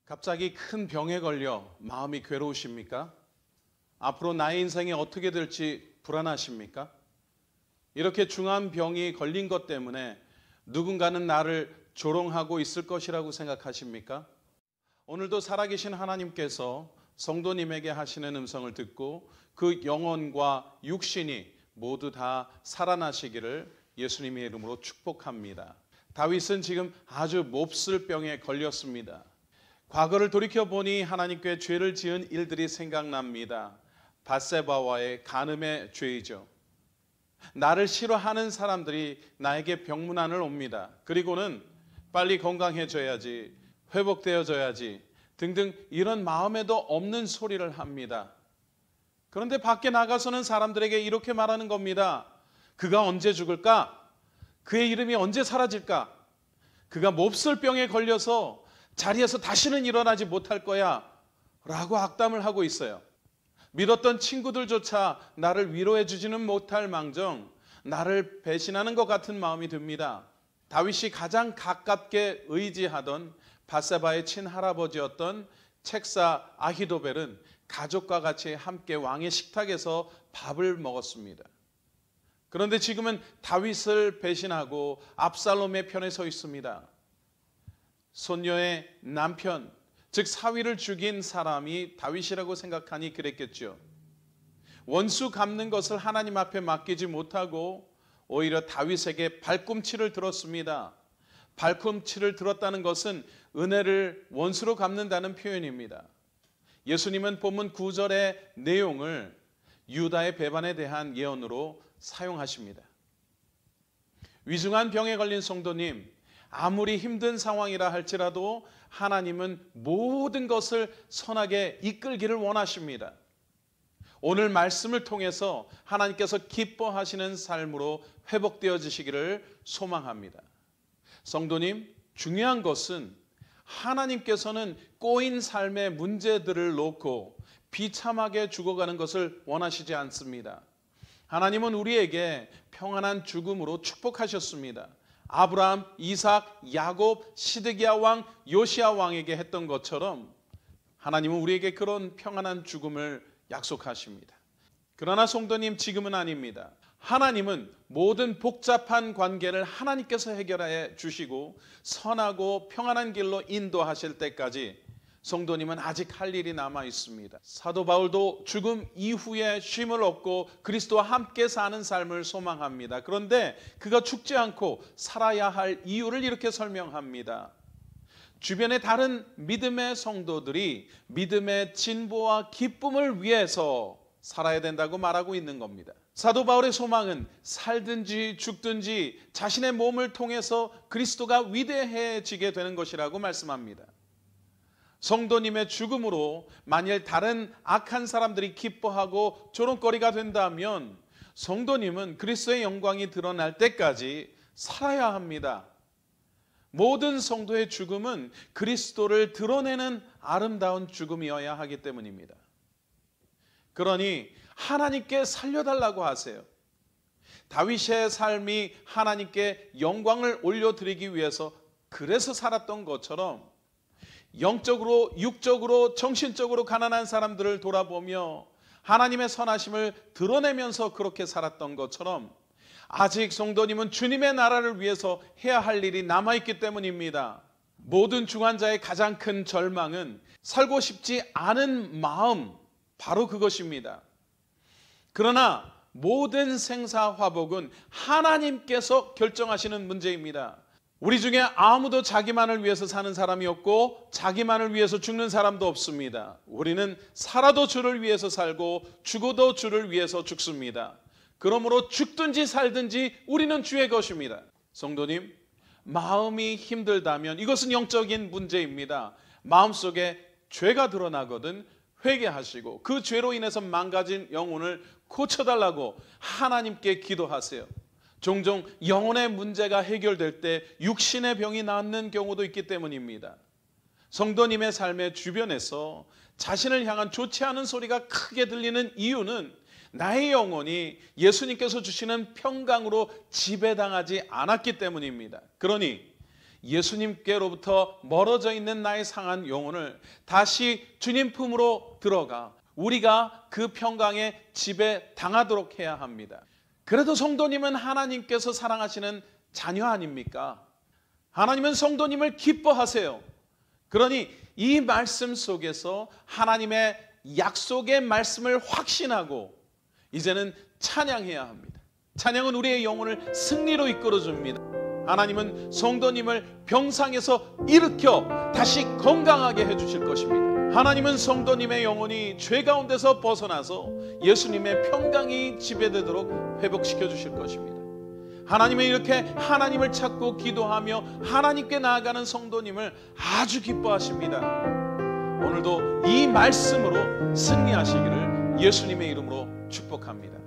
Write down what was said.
갑자기 큰 병에 걸려 마음이 괴로우십니까? 앞으로 나의 인생이 어떻게 될지 불안하십니까? 이렇게 중한 병이 걸린 것 때문에 누군가는 나를 조롱하고 있을 것이라고 생각하십니까? 오늘도 살아계신 하나님께서 성도님에게 하시는 음성을 듣고 그 영혼과 육신이 모두 다 살아나시기를 예수님의 이름으로 축복합니다. 다윗은 지금 아주 몹쓸 병에 걸렸습니다. 과거를 돌이켜보니 하나님께 죄를 지은 일들이 생각납니다. 밧세바와의 간음의 죄이죠. 나를 싫어하는 사람들이 나에게 병문안을 옵니다. 그리고는 빨리 건강해져야지, 회복되어져야지 등등 이런 마음에도 없는 소리를 합니다. 그런데 밖에 나가서는 사람들에게 이렇게 말하는 겁니다. 그가 언제 죽을까? 그의 이름이 언제 사라질까? 그가 몹쓸 병에 걸려서 자리에서 다시는 일어나지 못할 거야 라고 악담을 하고 있어요. 믿었던 친구들조차 나를 위로해 주지는 못할 망정 나를 배신하는 것 같은 마음이 듭니다. 다윗이 가장 가깝게 의지하던 밧세바의 친할아버지였던 책사 아히도벨은 가족과 같이 함께 왕의 식탁에서 밥을 먹었습니다. 그런데 지금은 다윗을 배신하고 압살롬의 편에 서 있습니다. 손녀의 남편, 즉 사위를 죽인 사람이 다윗이라고 생각하니 그랬겠죠. 원수 갚는 것을 하나님 앞에 맡기지 못하고 오히려 다윗에게 발꿈치를 들었습니다. 발꿈치를 들었다는 것은 은혜를 원수로 갚는다는 표현입니다. 예수님은 본문 9절의 내용을 유다의 배반에 대한 예언으로 사용하십니다. 위중한 병에 걸린 성도님, 아무리 힘든 상황이라 할지라도 하나님은 모든 것을 선하게 이끌기를 원하십니다. 오늘 말씀을 통해서 하나님께서 기뻐하시는 삶으로 회복되어지시기를 소망합니다. 성도님, 중요한 것은 하나님께서는 꼬인 삶의 문제들을 놓고 비참하게 죽어가는 것을 원하시지 않습니다. 하나님은 우리에게 평안한 죽음으로 축복하셨습니다. 아브라함, 이삭, 야곱, 시드기야 왕, 요시야 왕에게 했던 것처럼 하나님은 우리에게 그런 평안한 죽음을 약속하십니다. 그러나 성도님, 지금은 아닙니다. 하나님은 모든 복잡한 관계를 하나님께서 해결해 주시고 선하고 평안한 길로 인도하실 때까지 성도님은 아직 할 일이 남아 있습니다. 사도 바울도 죽음 이후에 쉼을 얻고 그리스도와 함께 사는 삶을 소망합니다. 그런데 그가 죽지 않고 살아야 할 이유를 이렇게 설명합니다. 주변의 다른 믿음의 성도들이 믿음의 진보와 기쁨을 위해서 살아야 된다고 말하고 있는 겁니다. 사도 바울의 소망은 살든지 죽든지 자신의 몸을 통해서 그리스도가 위대해지게 되는 것이라고 말씀합니다. 성도님의 죽음으로 만일 다른 악한 사람들이 기뻐하고 조롱거리가 된다면 성도님은 그리스도의 영광이 드러날 때까지 살아야 합니다. 모든 성도의 죽음은 그리스도를 드러내는 아름다운 죽음이어야 하기 때문입니다. 그러니 하나님께 살려달라고 하세요. 다윗의 삶이 하나님께 영광을 올려드리기 위해서 그래서 살았던 것처럼 영적으로, 육적으로, 정신적으로 가난한 사람들을 돌아보며 하나님의 선하심을 드러내면서 그렇게 살았던 것처럼 아직 성도님은 주님의 나라를 위해서 해야 할 일이 남아있기 때문입니다. 모든 중환자의 가장 큰 절망은 살고 싶지 않은 마음, 바로 그것입니다. 그러나 모든 생사화복은 하나님께서 결정하시는 문제입니다. 우리 중에 아무도 자기만을 위해서 사는 사람이 없고 자기만을 위해서 죽는 사람도 없습니다. 우리는 살아도 주를 위해서 살고 죽어도 주를 위해서 죽습니다. 그러므로 죽든지 살든지 우리는 주의 것입니다. 성도님, 마음이 힘들다면 이것은 영적인 문제입니다. 마음속에 죄가 드러나거든 회개하시고 그 죄로 인해서 망가진 영혼을 고쳐달라고 하나님께 기도하세요. 종종 영혼의 문제가 해결될 때 육신의 병이 낫는 경우도 있기 때문입니다. 성도님의 삶의 주변에서 자신을 향한 좋지 않은 소리가 크게 들리는 이유는 나의 영혼이 예수님께서 주시는 평강으로 지배당하지 않았기 때문입니다. 그러니 예수님께로부터 멀어져 있는 나의 상한 영혼을 다시 주님 품으로 들어가 우리가 그 평강의 집에 당하도록 해야 합니다. 그래도 성도님은 하나님께서 사랑하시는 자녀 아닙니까? 하나님은 성도님을 기뻐하세요. 그러니 이 말씀 속에서 하나님의 약속의 말씀을 확신하고 이제는 찬양해야 합니다. 찬양은 우리의 영혼을 승리로 이끌어줍니다. 하나님은 성도님을 병상에서 일으켜 다시 건강하게 해주실 것입니다. 하나님은 성도님의 영혼이 죄 가운데서 벗어나서 예수님의 평강이 지배되도록 회복시켜 주실 것입니다. 하나님은 이렇게 하나님을 찾고 기도하며 하나님께 나아가는 성도님을 아주 기뻐하십니다. 오늘도 이 말씀으로 승리하시기를 예수님의 이름으로 축복합니다.